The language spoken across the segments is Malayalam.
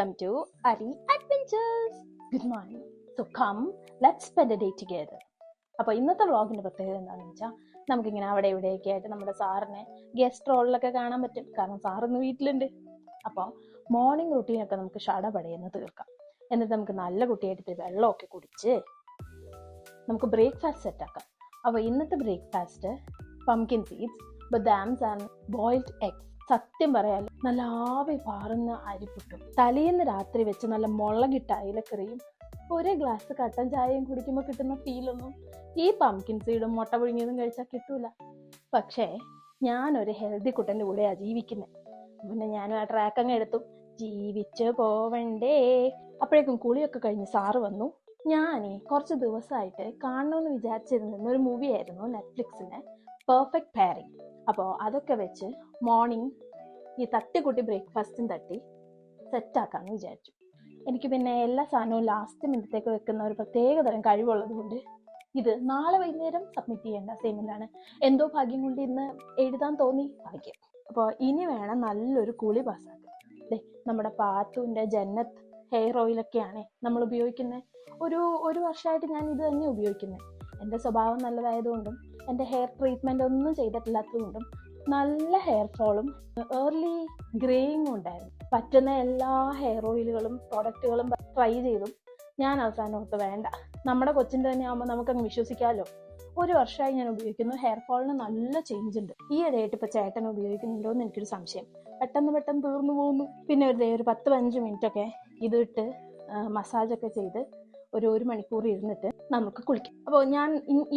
Welcome to Ari Adventures. Good morning. So come, let's spend a day together. അപ്പോൾ ഇന്നത്തെ വ്ളോഗിൻ്റെ പ്രത്യേകത എന്താണെന്ന് വെച്ചാൽ നമുക്കിങ്ങനെ അവിടെ ഇവിടെയൊക്കെ ആയിട്ട് നമ്മുടെ സാറിനെ ഗസ്റ്റ് റോളിലൊക്കെ കാണാൻ പറ്റും. കാരണം സാറിന്ന് വീട്ടിലുണ്ട്. അപ്പോൾ മോർണിംഗ് റുട്ടീനൊക്കെ നമുക്ക് ഷടപടയെന്ന് തീർക്കാം. എന്നിട്ട് നമുക്ക് നല്ല കുട്ടിയായിട്ട് വെള്ളമൊക്കെ കുടിച്ച് നമുക്ക് ബ്രേക്ക്ഫാസ്റ്റ് സെറ്റാക്കാം. അപ്പോൾ ഇന്നത്തെ ബ്രേക്ക്ഫാസ്റ്റ് പംകിൻ സീഡ്സ്, ബദാംസ് ആൻഡ് ബോയിൽഡ് എഗ്സ്. സത്യം പറയാലോ, നല്ല ആവി പാറുന്ന അരിപ്പുട്ടും തലേന്ന് രാത്രി വെച്ച് നല്ല മുളകിട്ട അയിലക്കറിയും ഒരു ഗ്ലാസ് കട്ടൻ ചായയും കുടിക്കുമ്പോൾ കിട്ടുന്ന ഫീലൊന്നും ഈ പംകിൻ സീഡും മുട്ട പുഴുങ്ങിയതും കഴിച്ചാൽ കിട്ടൂല. പക്ഷേ ഞാനൊരു ഹെൽത്തി കുട്ടൻ്റെ കൂടെയാണ് ജീവിക്കുന്നത്. പിന്നെ ഞാനും ആ ട്രാക്ക് അങ്ങ് എടുത്തു, ജീവിച്ച് പോവണ്ടേ. അപ്പോഴേക്കും കുളിയൊക്കെ കഴിഞ്ഞ് സാറ് വന്നു. ഞാനേ കുറച്ച് ദിവസമായിട്ട് കാണണമെന്ന് വിചാരിച്ചിരുന്ന ഒരു മൂവിയായിരുന്നു നെറ്റ്ഫ്ലിക്സിന്, പെർഫെക്റ്റ് പെയറിംഗ്. അപ്പോൾ അതൊക്കെ വെച്ച് മോർണിംഗ് ഈ തട്ടിക്കുട്ടി ബ്രേക്ക്ഫാസ്റ്റും തട്ടി സെറ്റാക്കാമെന്ന് വിചാരിച്ചു. എനിക്ക് പിന്നെ എല്ലാ സാധനവും ലാസ്റ്റ് മിനിറ്റത്തേക്ക് വെക്കുന്ന ഒരു പ്രത്യേകതരം കഴിവുള്ളത് കൊണ്ട് ഇത് നാളെ വൈകുന്നേരം സബ്മിറ്റ് ചെയ്യേണ്ട അസൈൻമെൻ്റാണ്. എന്തോ ഭാഗ്യം കൊണ്ട് ഇന്ന് എഴുതാൻ തോന്നി, ഭാഗ്യം. അപ്പോൾ ഇനി വേണം നല്ലൊരു കുളി പാസ്സാക്കാൻ. നമ്മുടെ പാത്തുവിൻ്റെ ജന്നത്ത് ഹെയർ ഓയിലൊക്കെയാണ് നമ്മൾ ഉപയോഗിക്കുന്നത്. ഒരു വർഷമായിട്ട് ഞാൻ ഇത് തന്നെ ഉപയോഗിക്കുന്നത്. എൻ്റെ സ്വഭാവം നല്ലതായതുകൊണ്ടും എൻ്റെ ഹെയർ ട്രീറ്റ്മെൻ്റ് ഒന്നും ചെയ്തിട്ടില്ലാത്തതുകൊണ്ടും നല്ല ഹെയർ ഫോളും ഏർലി ഗ്രേയിങ്ങും ഉണ്ടായിരുന്നു. പറ്റുന്ന എല്ലാ ഹെയർ ഓയിലുകളും പ്രോഡക്റ്റുകളും ട്രൈ ചെയ്തു. ഞാൻ അവസാനം ഓർത്ത് വേണ്ട, നമ്മുടെ കൊച്ചിൻ്റെ തന്നെ ആകുമ്പോൾ നമുക്കങ്ങ് വിശ്വസിക്കാമല്ലോ. ഒരു വർഷമായി ഞാൻ ഉപയോഗിക്കുന്നു. ഹെയർ ഫോളിന് നല്ല ചേഞ്ച് ഉണ്ട്. ഈ ഇടയായിട്ട് ഇപ്പോൾ ചേട്ടൻ ഉപയോഗിക്കുന്നുണ്ടോ എന്ന് എനിക്കൊരു സംശയം. പെട്ടെന്ന് തീർന്നു പോകുന്നു. പിന്നെ ഒരു 10-15 മിനിറ്റൊക്കെ ഇതിട്ട് മസാജൊക്കെ ചെയ്ത് ഒരു മണിക്കൂർ ഇരുന്നിട്ട് നമുക്ക് കുളിക്കാം. അപ്പോൾ ഞാൻ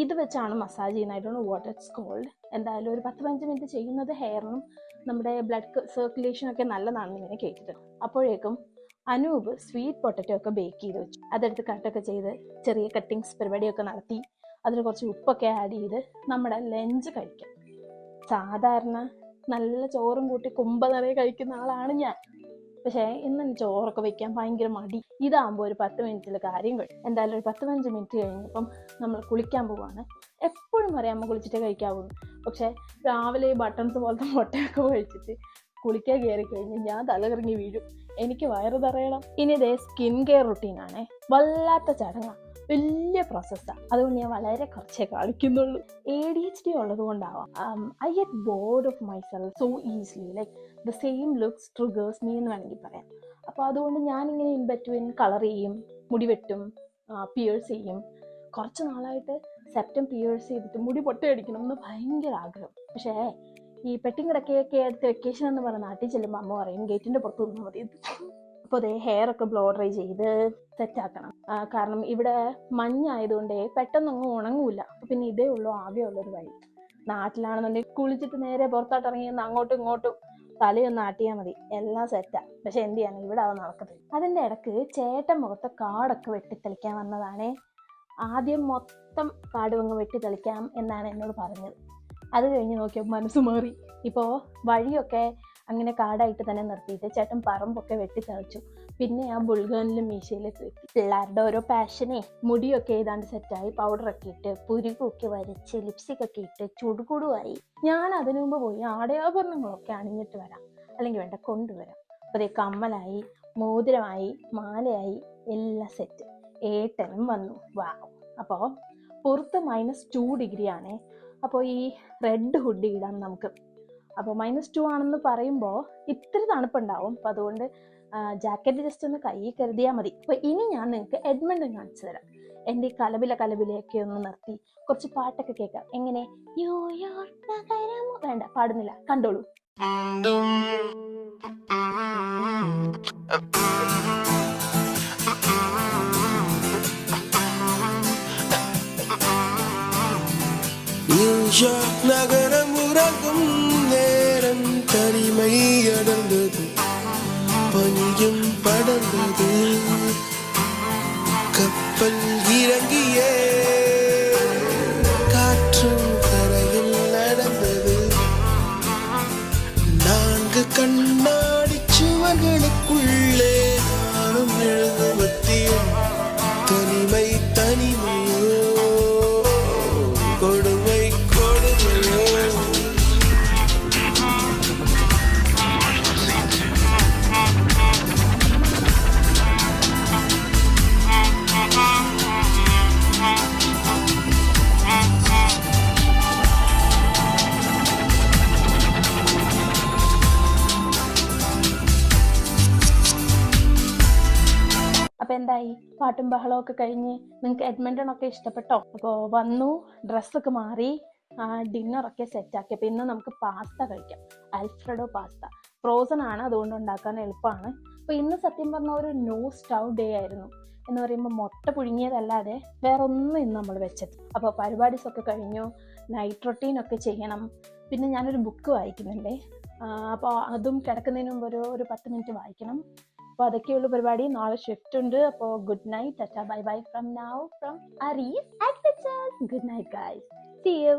ഇത് വെച്ചാണ് മസാജ് ചെയ്യുന്നത്. I don't know what it's called. എന്തായാലും ഒരു 10-15 മിനിറ്റ് ചെയ്യുന്നത് ഹെയറിനും നമ്മുടെ ബ്ലഡ് സർക്കുലേഷനൊക്കെ നല്ലതാണെന്ന് ഇങ്ങനെ കേട്ടിട്ടുണ്ട്. അപ്പോഴേക്കും അനൂപ് സ്വീറ്റ് പൊട്ടറ്റോ ഒക്കെ ബേക്ക് ചെയ്ത് വെച്ചു. അതെടുത്ത് കട്ടൊക്കെ ചെയ്ത് ചെറിയ കട്ടിങ്സ് പരിപാടിയൊക്കെ നടത്തി അതിൽ കുറച്ച് ഉപ്പൊക്കെ ആഡ് ചെയ്ത് നമ്മുടെ ലഞ്ച് കഴിക്കാം. സാധാരണ നല്ല ചോറും കൂട്ടി കുമ്പ നിറയെ കഴിക്കുന്ന ആളാണ് ഞാൻ. പക്ഷേ ഇന്ന് ചോറൊക്കെ വെക്കാൻ ഭയങ്കര മടി. ഇതാകുമ്പോൾ ഒരു 10 മിനിറ്റിൽ കാര്യം കഴിയും. എന്തായാലും ഒരു 10-15 മിനിറ്റ് കഴിഞ്ഞപ്പം നമ്മൾ കുളിക്കാൻ പോവാണ്. എപ്പോഴും പറയാമോ കുളിച്ചിട്ടേ കഴിക്കാവുന്നു. പക്ഷേ രാവിലെ ബട്ടൺസ് പോലത്തെ മുട്ടയൊക്കെ കഴിച്ചിട്ട് കുളിക്കാൻ കയറി കഴിഞ്ഞ് ഞാൻ തലകറങ്ങി വീഴും. എനിക്ക് വയറ് തറയണം. ഇനി ഇതേ സ്കിൻ കെയർ റുട്ടീനാണേ. വല്ലാത്ത ചടങ്ങാണ്, വലിയ പ്രോസസ്സാണ്. അതുകൊണ്ട് ഞാൻ വളരെ കുറച്ചേ കാണിക്കുന്നുള്ളൂ. ADHD ഉള്ളത് കൊണ്ടാവാം. I get board of myself so easily. Like the same looks triggers me എന്ന് വേണമെങ്കിൽ പറയാം. അപ്പോൾ അതുകൊണ്ട് ഞാനിങ്ങനെ ഇൻ ബിറ്റ്വീൻ കളർ ചെയ്യും, മുടി വെട്ടും, പിയേഴ്സ് ചെയ്യും. കുറച്ച് നാളായിട്ട് സെപ്റ്റം പിയേഴ്സ് ചെയ്തിട്ട് മുടി പൊട്ടയടിക്കണം എന്ന് ഭയങ്കര ആഗ്രഹം. പക്ഷേ ഈ പെട്ടിങ് കിടക്കുകയൊക്കെ അടുത്ത് വെക്കേഷൻ എന്ന് പറഞ്ഞ നാട്ടിൽ ചെല്ലുമ്പോൾ അമ്മ പറയും ഗേറ്റിൻ്റെ പുറത്ത് നിന്നാൽ മതി. അപ്പോൾ അതേ ഹെയർ ഒക്കെ ബ്ലോ ഡ്രൈ ചെയ്ത് സെറ്റാക്കണം. കാരണം ഇവിടെ മഞ്ഞായതുകൊണ്ട് പെട്ടെന്നൊന്നും ഉണങ്ങൂല. അപ്പോൾ പിന്നെ ഇതേ ഉള്ളൂ ആകെയുള്ളൊരു വഴി. നാട്ടിലാണെന്നുണ്ടെങ്കിൽ കുളിച്ചിട്ട് നേരെ പുറത്തോട്ട് ഇറങ്ങി അങ്ങോട്ടും ഇങ്ങോട്ടും തലയൊന്ന് ആട്ടിയാൽ മതി, എല്ലാം സെറ്റാണ്. പക്ഷെ എന്ത് ചെയ്യാനും ഇവിടെ അത് നടക്കത്തില്ല. അതിൻ്റെ ഇടയ്ക്ക് ചേട്ടൻ മുഖത്തെ കാടൊക്കെ വെട്ടിത്തെളിക്കാൻ വന്നതാണേ. ആദ്യം മൊത്തം കാടുവങ്ങ് വെട്ടിത്തെളിക്കാം എന്നാണ് എന്നോട് പറഞ്ഞത്. അത് കഴിഞ്ഞ് നോക്കിയപ്പോൾ മനസ്സ് മാറി. ഇപ്പോൾ വഴിയൊക്കെ അങ്ങനെ കാടായിട്ട് തന്നെ നിർത്തിയിട്ട് ചേട്ടൻ പറമ്പൊക്കെ വെട്ടിത്തെളിച്ചു. പിന്നെ ആ ബുൾഗാനിലും മീശയിലേക്ക് വെട്ടി. പിള്ളേരുടെ ഓരോ പാഷനെ. മുടിയൊക്കെ ഏതാണ്ട് സെറ്റായി, പൗഡറൊക്കെ ഇട്ട് പുരുകൊക്കെ വരച്ച് ലിപ്സ്റ്റിക്കൊക്കെ ഇട്ട് ചുടുകുടുവായി. ഞാൻ അതിനു മുമ്പ് പോയി ആടയാഭരണങ്ങളൊക്കെ അണിഞ്ഞിട്ട് വരാം, അല്ലെങ്കിൽ വേണ്ട കൊണ്ടുവരാം. അപ്പോൾ അതേ കമ്മലായി, മോതിരമായി, മാലയായി, എല്ലാം സെറ്റ്. ഏട്ടനും വന്നു. വാ. അപ്പോൾ പുറത്ത് -2 ഡിഗ്രി ആണേ. അപ്പോൾ ഈ റെഡ് ഹുഡ് ഇടാം നമുക്ക്. അപ്പോൾ -2 ആണെന്ന് പറയുമ്പോൾ ഇത്തിരി തണുപ്പുണ്ടാവും. അപ്പോൾ അതുകൊണ്ട് ജാക്കറ്റ് ജസ്റ്റ് ഒന്ന് കൈ കരുതിയാൽ മതി. അപ്പോൾ ഇനി ഞാൻ നിങ്ങൾക്ക് എഡ്മണ്ടൻ കാണിച്ചു തരാം. എൻ്റെ ഈ കലബിലയൊക്കെ ഒന്ന് നിർത്തി കുറച്ച് പാട്ടൊക്കെ കേൾക്കാം. എങ്ങനെ? ന്യൂയോർക്ക് നഗരം. വേണ്ട, പാടുന്നില്ല, കണ്ടോളൂ. ന്യൂയോർക്ക് നഗരം ഉറങ്ങും നേരം തനിമൈ അടർന്നത്, പനിയും പടർന്നത്, കപ്പൽ ഇറങ്ങിയേ കാറ്റും കരയിൽ നടന്നത്, 4 കണ്ണാടി ചുവர்களுக்குள்ளே நானும் எழுதுவத்தியும் தனிமை தனிமையோ கொடுமை கொடுமையோ പാട്ടും ബഹളവും ഒക്കെ കഴിഞ്ഞ് നിങ്ങൾക്ക് എഡ്മണ്ടൺ ഒക്കെ ഇഷ്ടപ്പെട്ടോ? അപ്പോൾ വന്നു, ഡ്രസ്സൊക്കെ മാറി, ഡിന്നറൊക്കെ സെറ്റാക്കി. അപ്പോൾ ഇന്ന് നമുക്ക് പാസ്ത കഴിക്കാം. ആൽഫ്രെഡോ പാസ്ത ഫ്രോസൺ ആണ്, അതുകൊണ്ട് ഉണ്ടാക്കാൻ എളുപ്പമാണ്. അപ്പോൾ ഇന്ന് സത്യം പറഞ്ഞ ഒരു നോ സ്റ്റൗ ഡേ ആയിരുന്നു. എന്ന് പറയുമ്പോൾ മുട്ട പുഴുങ്ങിയതല്ലാതെ വേറെ ഒന്നും ഇന്ന് നമ്മൾ വെച്ചത്. അപ്പോൾ പരിപാടീസൊക്കെ കഴിഞ്ഞു, നൈറ്റ് റൊട്ടീനൊക്കെ ചെയ്യണം. പിന്നെ ഞാനൊരു ബുക്ക് വായിക്കുന്നുണ്ടേ, അപ്പോൾ അതും കിടക്കുന്നതിന് മുമ്പ് ഒരു 10 മിനിറ്റ് വായിക്കണം. അപ്പോൾ അതൊക്കെയുള്ള പരിപാടി. നാളെ ഷിഫ്റ്റ് ഉണ്ട്. അപ്പോൾ ഗുഡ് നൈറ്റ്, ടാറ്റാ, bye bye from now from അരീസ് adventures. Good night guys, see U.